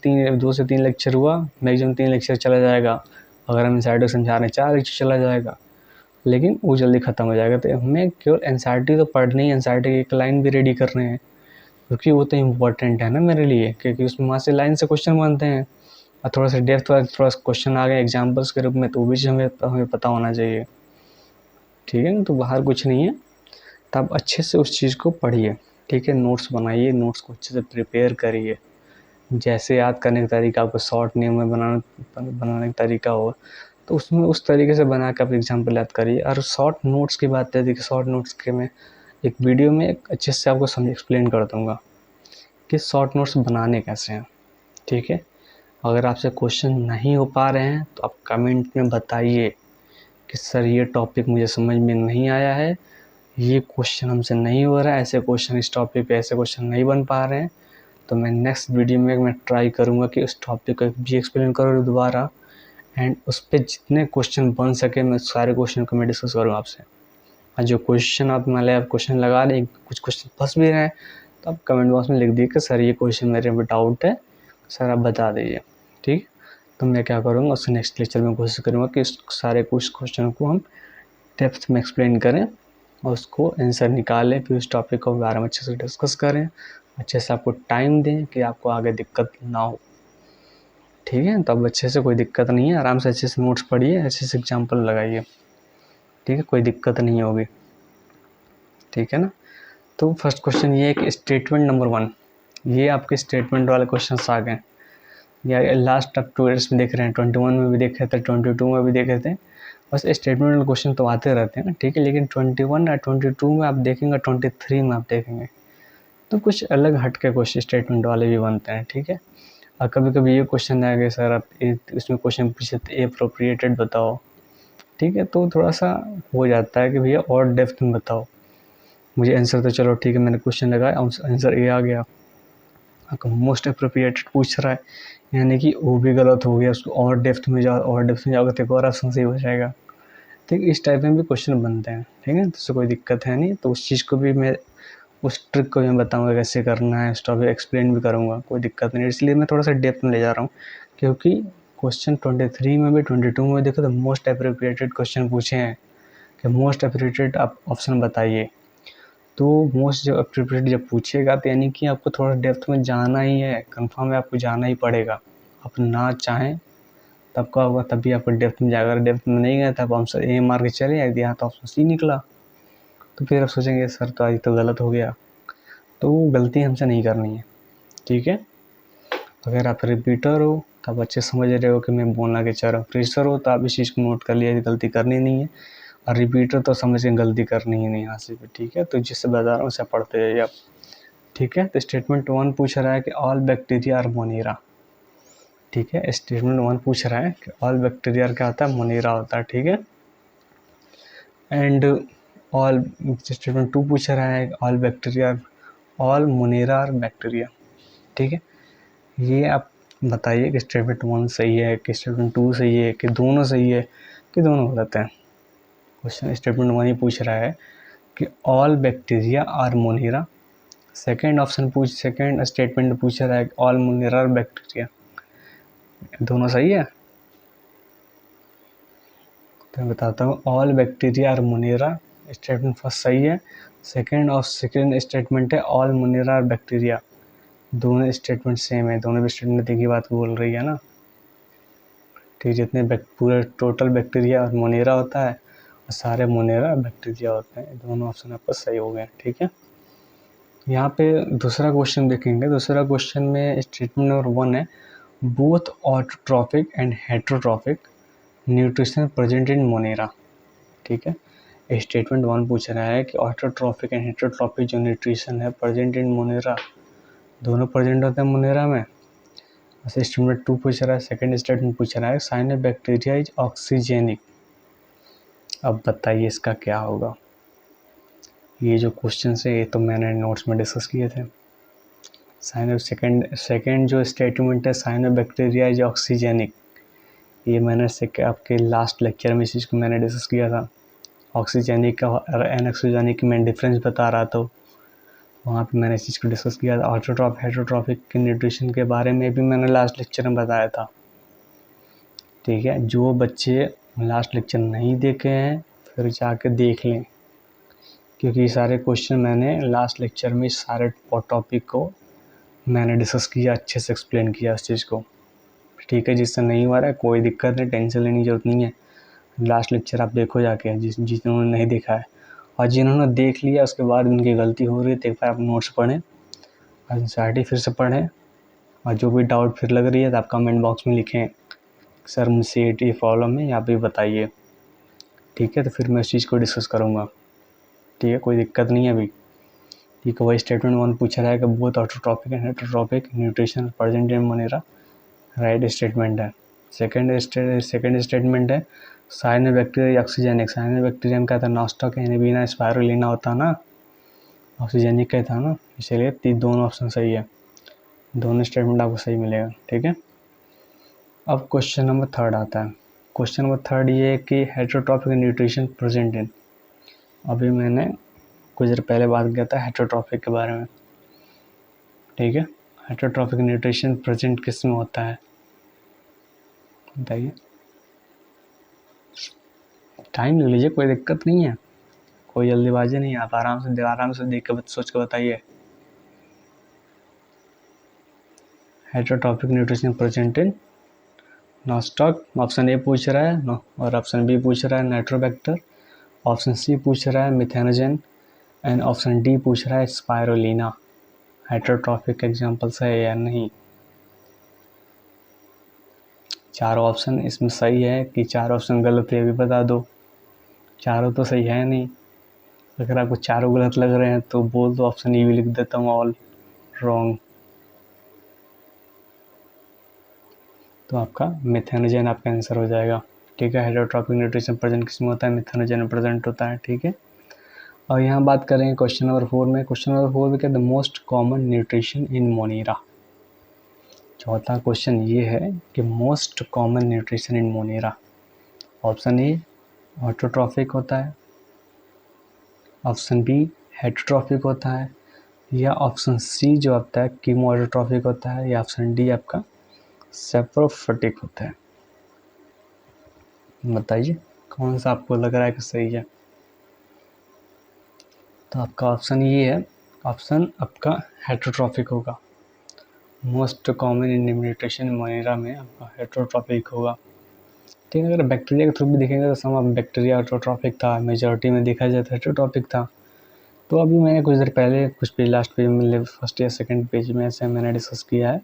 3 लेक्चर हुआ, मैक्सिमम 3 लेक्चर चला जाएगा। अगर हम एनसीईआरटी समझा रहे हैं 4 लेक्चर चला जाएगा, लेकिन वो जल्दी ख़त्म हो जाएगा। तो हमें केवल एनसीईआरटी तो पढ़नी है, एनसीईआरटी की एक लाइन भी रेडी करने हैं, क्योंकि वो तो इम्पोर्टेंट है ना मेरे लिए, क्योंकि उसमें वहाँ से लाइन से क्वेश्चन बनते हैं, और थोड़ा सा डेप्थ वाला थोड़ा सा क्वेश्चन आ गए एग्जाम्पल्स के रूप में, तो वो भी हमें पता होना चाहिए, ठीक है ना। तो बाहर कुछ नहीं है, तो आप अच्छे से उस चीज़ को पढ़िए, ठीक है। नोट्स बनाइए, नोट्स को अच्छे से प्रिपेयर करिए, जैसे याद करने का तरीका आपको शॉर्ट नेम में बनाने का तरीका हो, तो उसमें उस तरीके से बना के आप एग्जाम्पल याद करिए। और शॉर्ट नोट्स की बात है, देखिए शॉर्ट नोट्स के मैं एक वीडियो में अच्छे से आपको समझ एक्सप्लेन कर दूँगा, कि शॉर्ट नोट्स बनाने कैसे हैं, ठीक है। अगर आपसे क्वेश्चन नहीं हो पा रहे हैं तो आप कमेंट में बताइए कि सर ये टॉपिक मुझे समझ में नहीं आया है, ये क्वेश्चन हमसे नहीं हो रहा है, ऐसे क्वेश्चन इस टॉपिक पे ऐसे क्वेश्चन नहीं बन पा रहे हैं। तो मैं नेक्स्ट वीडियो में मैं ट्राई करूँगा कि उस टॉपिक को भी एक्सप्लेन करूँ दोबारा, एंड उस पर जितने क्वेश्चन बन सके मैं सारे क्वेश्चन को मैं डिस्कस करूँ आपसे। और जो क्वेश्चन आप मान लिया क्वेश्चन लगा रहे, कुछ क्वेश्चन फंस भी रहे हैं, तो आप कमेंट बॉक्स में लिख दिए कि सर ये क्वेश्चन मेरे में डाउट है, सर आप बता दीजिए, ठीक। तो मैं क्या करूँगा उससे नेक्स्ट लेक्चर में कोशिश करूँगा कि उस सारे कुछ क्वेश्चन को हम डेप्थ में एक्सप्लेन करें और उसको आंसर निकालें, फिर उस टॉपिक को बारे में अच्छे से डिस्कस करें, अच्छे से आपको टाइम दें कि आपको आगे दिक्कत ना हो, ठीक है। तो अब अच्छे से कोई दिक्कत नहीं है, आराम से अच्छे से नोट्स पढ़िए, अच्छे से एग्जाम्पल लगाइए, ठीक है, कोई दिक्कत नहीं होगी, ठीक है ना। तो फर्स्ट क्वेश्चन ये है कि स्टेटमेंट नंबर 1, ये आपके स्टेटमेंट वाले क्वेश्चन आ गए, या लास्ट आप 2 ईयर्स में देख रहे हैं, 21 में भी देखे थे, 22 में भी देखे थे। बस स्टेटमेंट वाले क्वेश्चन तो आते रहते हैं ना, ठीक है, लेकिन 21 या 22 में आप देखेंगे, 23 में आप देखेंगे तो कुछ अलग हट के क्वेश्चन स्टेटमेंट वाले भी बनते हैं, ठीक है। और कभी कभी ये क्वेश्चन आ गए सर आप इसमें क्वेश्चन पूछे थे एप्रोप्रिएटेड बताओ, ठीक है, तो थोड़ा सा हो जाता है कि भैया और डेप्थ में बताओ। मुझे आंसर तो चलो ठीक है, मैंने क्वेश्चन लगाया, आंसर ए आ गया, आपको मोस्ट अप्रोप्रिएटेड पूछ रहा है, यानी कि वो भी गलत हो गया, उसको और डेप्थ में जाओ, और डेप्थ में जाओगे तो एक और ऑप्शन सही हो जाएगा, ठीक। इस टाइप में भी क्वेश्चन बनते हैं, ठीक है, तो उससे कोई दिक्कत है नहीं। तो उस चीज़ को भी मैं, उस ट्रिक को भी मैं बताऊंगा कैसे करना है, उस टॉपिक एक्सप्लेन भी करूंगा, कोई दिक्कत नहीं। इसलिए मैं थोड़ा सा डेप्थ में ले जा रहा हूँ, क्योंकि क्वेश्चन 23 में भी 22 में देखो तो मोस्ट अप्रोप्रिएटेड क्वेश्चन पूछे हैं कि मोस्ट अप्रोप्रिएटेड आप ऑप्शन बताइए। तो मोस्ट जब अप्रोप्रिएट जब पूछेगा तो यानी कि आपको थोड़ा डेप्थ में जाना ही है, कंफर्म है, आपको जाना ही पड़ेगा। आप ना चाहें तब का होगा, तभी आपको डेप्थ में जाएगा, डेप्थ में नहीं गए तब आंसर ए मार के चले आए, यहाँ तो ऑप्शन सी निकला, तो फिर आप सोचेंगे सर तो आज तो गलत हो गया। तो गलती हमसे नहीं करनी है, ठीक है। अगर आप रिपीटर हो तो आप अच्छे समझ रहे हो कि मैं बोलना के चाह रहा हूँ, फ्रेशर हो तो आप इस चीज़ को नोट कर लिया, गलती करनी नहीं है, और रिपीटर तो समझ के गलती करनी ही नहीं यहाँ से भी, ठीक है। तो जिससे बता रहा हूँ उसे पढ़ते जाइए आप, ठीक है। तो स्टेटमेंट 1 पूछ रहा है कि ऑल बैक्टीरिया आर मोनेरा, ठीक है। स्टेटमेंट 1 पूछ रहा है कि ऑल बैक्टीरिया क्या होता है, मोनेरा होता है, ठीक है। एंड ऑल स्टेटमेंट 2 पूछ रहा है all bacteria, all monera are bacteria, ठीक है। ये आप बताइए कि स्टेटमेंट 1 सही है कि स्टेटमेंट 2 सही है कि दोनों सही है कि दोनों गलत हैं। क्वेश्चन स्टेटमेंट 1 ही पूछ रहा है कि all bacteria are monera, second statement पूछ रहा है कि ऑल मोनेरा आर बैक्टीरिया, दोनों सही है। तो मैं बताता हूँ, all bacteria are monera statement first सही है, सेकेंड स्टेटमेंट है ऑल मोनेरा आर बैक्टीरिया, दोनों स्टेटमेंट सेम है, दोनों भी स्टेटमेंट एक ही बात बोल रही है ना, ठीक। जितने पूरे टोटल बैक्टीरिया और मोनेरा होता है और सारे मोनेरा बैक्टीरिया होते हैं, दोनों ऑप्शन आपका सही हो गए, ठीक है। यहाँ पे दूसरा क्वेश्चन देखेंगे, दूसरा क्वेश्चन में स्टेटमेंट नंबर 1 है both autotrophic and heterotrophic nutrition present in Monera, ठीक है। स्टेटमेंट 1 पूछ रहा है कि ऑटोट्रॉफिक एंड हेटेरोट्रॉफिक जो न्यूट्रिशन है प्रेजेंट इन मोनेरा, दोनों प्रेजेंट होते हैं मोनेरा में। स्टेटमेंट 2 पूछ रहा है, सेकंड स्टेटमेंट पूछ रहा है साइनोबैक्टीरिया इज ऑक्सीजेनिक, अब बताइए इसका क्या होगा। ये जो क्वेश्चन है ये तो मैंने नोट्स में डिस्कस किए थे। सेकंड जो स्टेटमेंट है साइनोबैक्टीरिया इज ऑक्सीजेनिक, ये मैंने आपके लास्ट लेक्चर में इस चीज़ को मैंने डिस्कस किया था। ऑक्सीजेनिक का और एनऑक्सीजेनिक में डिफरेंस बता रहा था, वहाँ पे मैंने इस चीज़ को डिस्कस किया था। हेटेरोट्रॉफिक के न्यूट्रिशन के बारे में भी मैंने लास्ट लेक्चर में बताया था, ठीक है। जो बच्चे लास्ट लेक्चर नहीं देखे हैं फिर जाके देख लें, क्योंकि ये सारे क्वेश्चन मैंने लास्ट लेक्चर में सारे टॉपिक को मैंने डिस्कस किया, अच्छे से एक्सप्लेन किया इस चीज़ को, ठीक है। जिससे नहीं हो रहा है कोई दिक्कत नहीं, टेंशन लेने की जरूरत नहीं है। लास्ट लेक्चर आप देखो जाके, जिन्होंने नहीं देखा है, और जिन्होंने देख लिया उसके बाद उनकी गलती हो रही है तो एक बार आप नोट्स पढ़ें और एनसीईआरटी फिर से पढ़ें, और जो भी डाउट फिर लग रही है तो आप कमेंट बॉक्स में लिखें सर मुझसे ये प्रॉब्लम है, यहाँ पे बताइए, ठीक है। तो फिर मैं इस चीज़ को डिस्कस करूँगा, ठीक है, कोई दिक्कत नहीं है अभी, ठीक है, वही स्टेटमेंट 1 पूछ रहा है कि both autotrophic and heterotrophic nutrition present in Monera, right statement है। सेकंड स्टेटमेंट है साइनोबैक्टीरिया ऑक्सीजेनिक। साइनोबैक्टीरिया में क्या था, नॉस्टॉक एनिबीना स्पाइरुलिना होता ना, ऑक्सीजेनिक का था ना, इसलिए दोनों ऑप्शन सही है, दोनों स्टेटमेंट आपको सही मिलेगा। ठीक है, अब क्वेश्चन नंबर 3 आता है। क्वेश्चन नंबर 3 ये है कि हेटेरोट्रॉपिक न्यूट्रिशन प्रेजेंट इन, अभी मैंने कुछ देर पहले बात किया था हेटेरोट्रॉपिक के बारे में। ठीक है, हेटेरोट्रॉपिक न्यूट्रिशन प्रेजेंट किस में होता है बताइए। टाइम ले लीजिए, कोई दिक्कत नहीं है, कोई जल्दीबाजी नहीं है, आप आराम से देख के सोच के बताइए। Heterotrophic nutrition present in nostoc, option A पूछ रहा है और ऑप्शन बी पूछ रहा है नाइट्रोबैक्टर, ऑप्शन सी पूछ रहा है मिथेनोजन एंड ऑप्शन डी पूछ रहा है स्पाइरुलिना। हेटेरोट्रॉपिक एग्जांपल्स है या नहीं। चारों ऑप्शन इसमें सही है कि चारों ऑप्शन गलत है, भी बता दो। चारों तो सही है नहीं, अगर आपको चारों गलत लग रहे हैं तो बोल दो, ऑप्शन ई भी लिख देता हूँ ऑल रॉन्ग। तो आपका मिथेनोजन आपका आंसर हो जाएगा। ठीक है, हेटेरोट्रॉपिक न्यूट्रिशन प्रेजेंट किसमें होता है, मिथेनोजन प्रेजेंट होता है। ठीक है, और यहाँ बात करेंगे क्वेश्चन नंबर 4 में। क्वेश्चन नंबर 4 में क्या, the most common nutrition in Monera. चौथा क्वेश्चन ये है कि most common nutrition in Monera. Option A autotrophic होता है, ऑप्शन बी हेटेरोट्रॉफिक होता है, या ऑप्शन सी जो आता है कीमो ऑटोट्रॉफिक होता है, या ऑप्शन डी आपका सेप्रोफिटिक होता है। बताइए कौन सा आपको लग रहा है कि सही है। तो आपका ऑप्शन ये है, ऑप्शन आपका हेटेरोट्रॉफिक होगा। Most common in nutrition Monera में आपका हेटेरोट्रॉफिक होगा। ठीक है, अगर बैक्टीरिया के थ्रू भी देखेंगे तो सम बैक्टीरिया हेटेरोट्रॉफिक था, मेजॉरिटी में देखा जाए तो हेटेरोट्रॉफिक था। तो अभी मैंने कुछ देर पहले कुछ पेज लास्ट पेज में फर्स्ट या सेकंड पेज में से मैंने डिस्कस किया है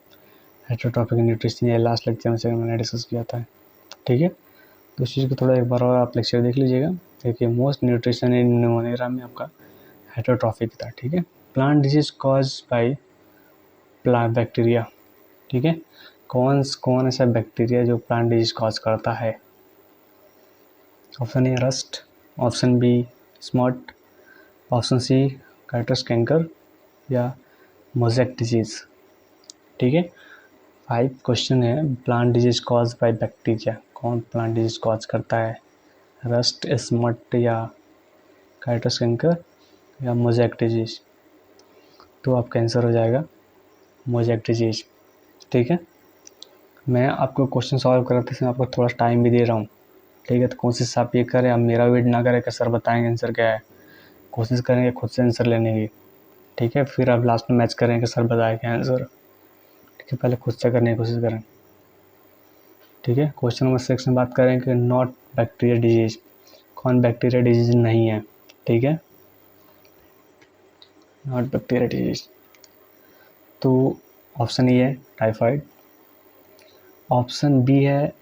हेटेरोट्रॉपिक न्यूट्रिशन, ये लास्ट लेक्चर में से मैंने डिस्कस किया था। ठीक है, तो उस चीज़ को थोड़ा एक बार और आप लेक्चर देख लीजिएगा। देखिए मोस्ट न्यूट्रिशन इन मोनेरा में आपका हेटेरोट्रॉफिक था। ठीक है, plant disease cause by plant bacteria. ठीक है, कौन ऐसा बैक्टीरिया जो प्लांट डिजीज कॉज करता है। Option A rust, option B smut, option C citrus canker, या मोज़ेक डिजीज। ठीक है, 5 क्वेश्चन है, plant disease cause by bacteria, कौन प्लांट डिजीज कॉज करता है, रस्ट, स्मट, या काइटस कैंकर, या मोज़ेक डिजीज। तो आपका आंसर हो जाएगा मोज़ेक डिजीज। ठीक है, मैं आपको क्वेश्चन सॉल्व कराते समय आपको थोड़ा टाइम भी दे रहा हूँ। ठीक है, तो कोशिश आप ये करें, आप मेरा वेट ना करें कि सर बताएंगे आंसर क्या है, कोशिश करेंगे खुद से आंसर लेने की। ठीक है, फिर आप लास्ट में मैच करें कि सर बताए क्या आंसर। ठीक है, पहले खुद से करने की कोशिश करें। ठीक है, क्वेश्चन नंबर 6 में बात करें कि नॉट बैक्टीरिया डिजीज, कौन बैक्टीरिया डिजीज नहीं है। ठीक है, नॉट बैक्टीरिया डिजीज, तो ऑप्शन ए है टाइफाइड, ऑप्शन बी है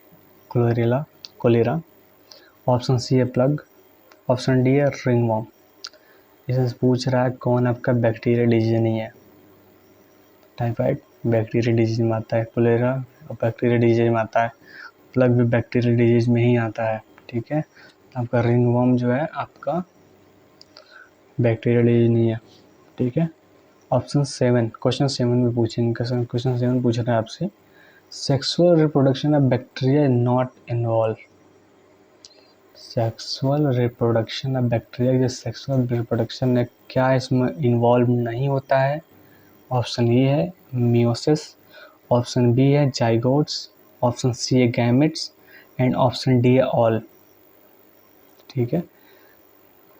कोलेरा, ऑप्शन सी है प्लग, ऑप्शन डी है रिंगवॉर्म। इसमें पूछ रहा है कौन आपका बैक्टीरिया डिजीज नहीं है। टाइफाइड बैक्टीरिया डिजीज में आता है, कोलेरा बैक्टीरिया डिजीज में आता है, प्लग भी बैक्टीरिया डिजीज में ही आता है। ठीक है, आपका रिंगवॉर्म जो है आपका बैक्टीरिया डिजीज नहीं है। ठीक है, ऑप्शन 7 क्वेश्चन 7 में पूछेंगे, क्वेश्चन 7 पूछ रहे हैं आपसे, sexual reproduction of bacteria not involve. Sexual reproduction of bacteria, जो सेक्सुअल रिप्रोडक्शन है क्या इसमें इन्वॉल्व नहीं होता है। ऑप्शन ए है मियोसिस, ऑप्शन बी है जाइगोट्स, ऑप्शन सी है गैमेट्स, एंड ऑप्शन डी है ऑल। ठीक है,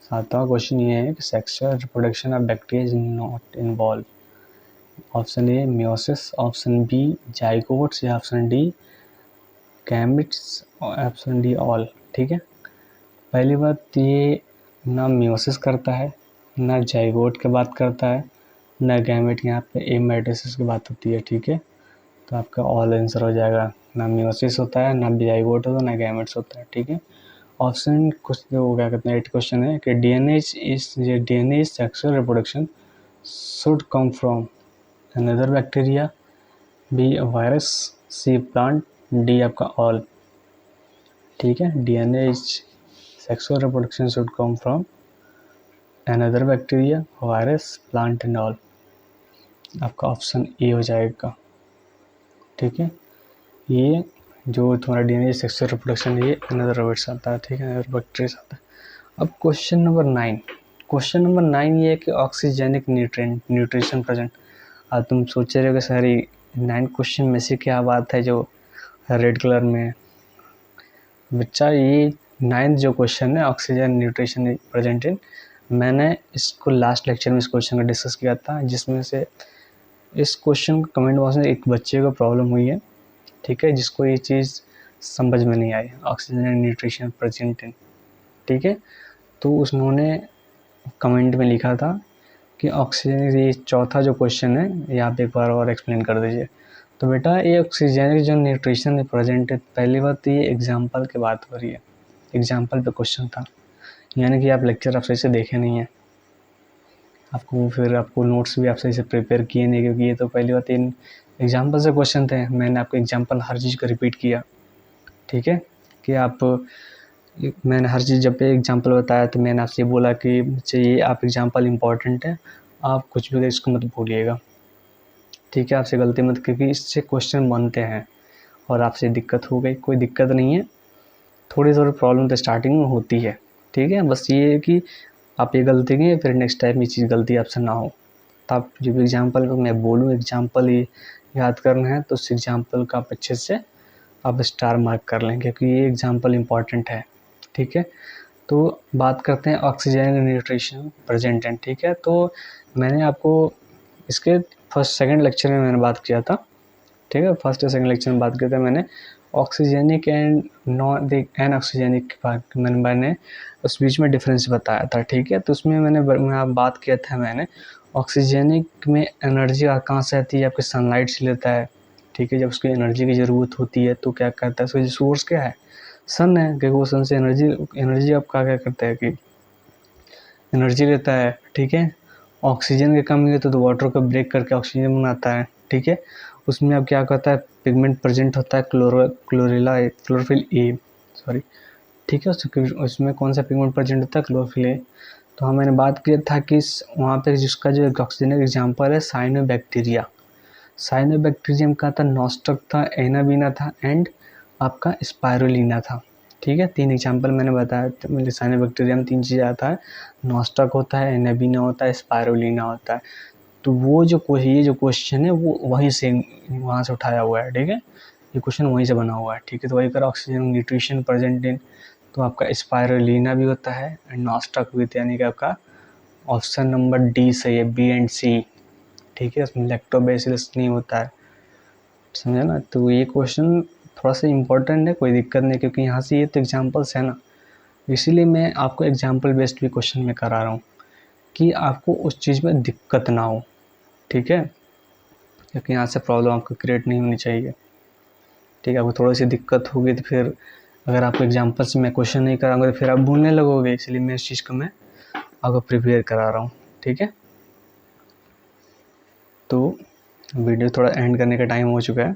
7वां क्वेश्चन ये है कि sexual reproduction of bacteria is not involve. Option A meiosis, option B zygotes, या option D gametes, option D all. ठीक है, पहली बात ये ना मियोसिस करता है, ना जाइगोट की बात करता है, ना गैमेट, यहाँ पे एमेटाइसिस की बात होती है। ठीक है, तो आपका ऑल आंसर हो जाएगा, ना मियोसिस होता है, ना जाइगोट होता है, ना गैमेट्स होता है। ठीक है, ऑप्शन कुछ वो क्या कहते हैं 8 क्वेश्चन है कि DNA is sexual reproduction, should come from another bacteria, B virus, C plant, D आपका ऑल। ठीक है, DNA is sexual reproduction should come from another bacteria, virus, plant and all. आपका ऑप्शन ए हो जाएगा। ठीक है, ये जो तुम्हारा DNA सेक्सुअल रिप्रोडक्शन ये अनदर रबिट्स आता है। ठीक है, अनदर बैक्टीरिया आता है। अब क्वेश्चन नंबर 9, क्वेश्चन नंबर 9 ये है कि ऑक्सीजेनिक न्यूट्रिशन प्रेजेंट। अब तुम सोच रहे हो कि सारी 9 क्वेश्चन में से क्या बात है जो रेड कलर में है। बच्चा ये 9th जो क्वेश्चन है ऑक्सीजन न्यूट्रिशन प्रेजेंट इन, मैंने इसको लास्ट लेक्चर में इस क्वेश्चन का डिस्कस किया था, जिसमें से इस क्वेश्चन को कमेंट बॉक्स में एक बच्चे को प्रॉब्लम हुई है। ठीक है, जिसको ये चीज़ समझ में नहीं आई, ऑक्सीजन न्यूट्रिशन प्रेजेंट इन। ठीक है, तो उन्होंने कमेंट में लिखा था कि ऑक्सीजन, ये चौथा जो क्वेश्चन है ये आप एक बार और एक्सप्लेन कर दीजिए। तो बेटा ये ऑक्सीजन जो न्यूट्रिशन प्रेजेंट है, पहली बात तो ये एग्जाम्पल की बात हो रही है, एग्जाम्पल पे क्वेश्चन था, यानी कि आप लेक्चर आप सही से देखे नहीं है, आपको नोट्स भी आप सही से प्रिपेयर किए नहीं, क्योंकि ये तो पहली बात इन एग्जाम्पल से क्वेश्चन थे। मैंने आपको एग्जाम्पल हर चीज़ को रिपीट किया। ठीक है, कि मैंने हर चीज़ जब पे एग्जाम्पल बताया तो मैंने आपसे बोला कि ये आप एग्जाम्पल इम्पॉर्टेंट है, आप कुछ भी इसको मत भूलिएगा। ठीक है, आपसे गलती मत, क्योंकि इससे क्वेश्चन बनते हैं और आपसे दिक्कत हो गई, कोई दिक्कत नहीं है, थोड़ी प्रॉब्लम तो स्टार्टिंग में होती है। ठीक है, बस ये है कि आप ये गलती की फिर नेक्स्ट टाइम ये चीज़ गलती आपसे ना हो। तो आप जो भी एग्जाम्पल को मैं बोलूँ एग्जाम्पल ही याद करना है, तो उस एग्जाम्पल का आप अच्छे से आप स्टार मार्क कर लें, क्योंकि ये एग्जाम्पल इम्पॉर्टेंट है। ठीक है, तो बात करते हैं ऑक्सीजन न्यूट्रिशन प्रेजेंट इन। ठीक है, तो मैंने आपको इसके फर्स्ट सेकंड लेक्चर में मैंने बात किया था। ठीक है, फर्स्ट और सेकंड लेक्चर में बात किया था मैंने oxygenic and non anoxygenic के बारे में, मैंने उस बीच में डिफरेंस बताया था। ठीक है, तो उसमें मैं बात किया था, मैंने ऑक्सीजेनिक में एनर्जी कहाँ से आती है, आपके सनलाइट से लेता है। ठीक है, जब उसको एनर्जी की ज़रूरत होती है तो क्या करता है, उसका सोर्स क्या है, सन है, क्योंकि वो सन से एनर्जी आपका क्या करता है कि एनर्जी लेता है। ठीक है, ऑक्सीजन की कमी है तो वाटर को ब्रेक करके ऑक्सीजन बनाता है। ठीक है, उसमें अब क्या करता है, पिगमेंट प्रेजेंट होता है क्लोरोफिल ए, सॉरी। ठीक है, उसमें कौन सा पिगमेंट प्रेजेंट होता है, क्लोरोफिल ए। तो हाँ, मैंने बात किया था कि वहाँ पे जिसका जो ऑक्सीजन एग्जाम्पल है साइनोबैक्टीरिया। साइनोबैक्टीरियम का था, नॉस्टक था, एनाबीना था एंड आपका स्पायरुलिना था। ठीक है, 3 एग्जाम्पल मैंने बताया, मेरे साइनोबैक्टीरियम 3 चीज़ें आता है, नॉस्टक होता है, एनाबीना होता है, स्पायरुलिना होता है। तो वो ये जो क्वेश्चन है वो वहीं से वहाँ से उठाया हुआ है। ठीक है, ये क्वेश्चन वहीं से बना हुआ है। ठीक है, तो वही कर ऑक्सीजन न्यूट्रिशन प्रेजेंट इन, तो आपका स्पायरुलिना भी होता है एंड नॉस्टक भी, यानी कि आपका ऑप्शन नंबर डी सही है, बी एंड सी। ठीक है, उसमें लैक्टोबैसिलस नहीं होता है, समझा ना। तो ये क्वेश्चन थोड़ा सा इम्पोर्टेंट है, कोई दिक्कत नहीं, क्योंकि यहाँ से ये तो एग्जाम्पल्स है ना, इसीलिए मैं आपको एग्जाम्पल बेस्ड भी क्वेश्चन में करा रहा हूँ कि आपको उस चीज़ में दिक्कत ना हो। ठीक है, क्योंकि यहाँ से प्रॉब्लम आपको क्रिएट नहीं होनी चाहिए। ठीक है, आपको थोड़ी सी दिक्कत होगी तो फिर अगर आपको एग्जाम्पल से मैं क्वेश्चन नहीं कराऊंगा तो फिर आप भूलने लगोगे, इसलिए मैं इस चीज़ को मैं आपको प्रिपेयर करा रहा हूँ। ठीक है, तो वीडियो थोड़ा एंड करने का टाइम हो चुका है।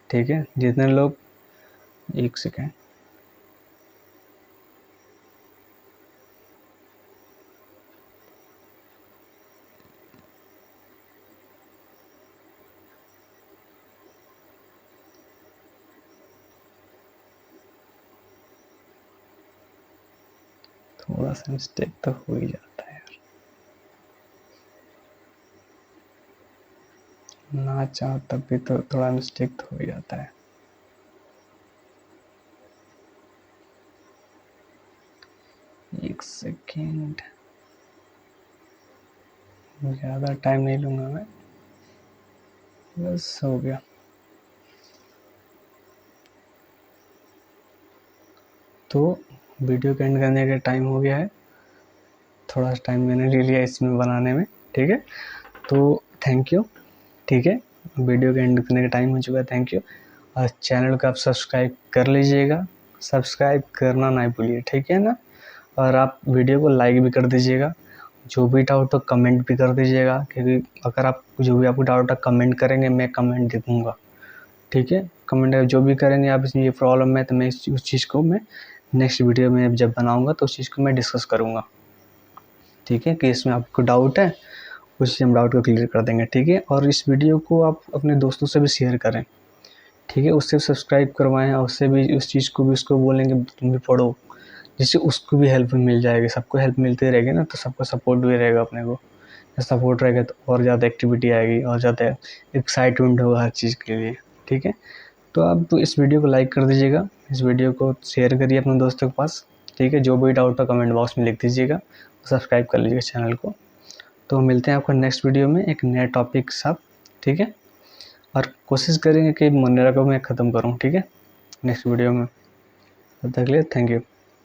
ठीक है, जितने लोग, एक सेकेंड, थोड़ा सा मिस्टेक तो हो ही जाता है यार, ना चाहो तब भी तो थोड़ा मिस्टेक तो हो ही जाता है। एक सेकेंड, ज़्यादा टाइम नहीं लूँगा मैं, बस हो गया। तो वीडियो को एंड करने का टाइम हो गया है, थोड़ा सा टाइम मैंने ले लिया इसमें बनाने में। ठीक है, तो थैंक यू। ठीक है, वीडियो को एंड करने का टाइम हो चुका है, थैंक यू। और चैनल को आप सब्सक्राइब कर लीजिएगा, सब्सक्राइब करना ना भूलिए। ठीक है ना, और आप वीडियो को लाइक भी कर दीजिएगा जो भी डाउट हो कमेंट भी कर दीजिएगा, क्योंकि अगर आप जो भी आपको डाउट है कमेंट करेंगे मैं कमेंट देखूँगा, ठीक है। कमेंट जो भी करेंगे आप इसमें ये प्रॉब्लम है तो मैं उस चीज़ को मैं नेक्स्ट वीडियो में जब बनाऊँगा तो उस चीज़ को मैं डिस्कस करूँगा, ठीक है। कि इसमें आपको डाउट है उससे हम डाउट को क्लियर कर देंगे, ठीक है। और इस वीडियो को आप अपने दोस्तों से भी शेयर करें, ठीक है। उससे सब्सक्राइब करवाएं और उससे भी उस चीज़ को भी उसको बोलेंगे तुम भी पढ़ो, जिससे उसको भी हेल्प मिल जाएगी। सबको हेल्प मिलती रहेगी ना तो सबको सपोर्ट भी रहेगा अपने को। सपोर्ट रहेगा तो और ज़्यादा एक्टिविटी आएगी और ज़्यादा एक्साइटमेंट होगा हर चीज़ के लिए, ठीक है। तो आप तो इस वीडियो को लाइक कर दीजिएगा, इस वीडियो को शेयर करिए अपने दोस्तों के पास, ठीक है। जो भी डाउट हो कमेंट बॉक्स में लिख दीजिएगा, सब्सक्राइब कर लीजिएगा चैनल को। तो मिलते हैं आपको नेक्स्ट वीडियो में एक नए टॉपिक के साथ, ठीक है। और कोशिश करेंगे कि मनरेगा को मैं ख़त्म करूँ, ठीक है, नेक्स्ट वीडियो में। तब तक के लिए थैंक यू।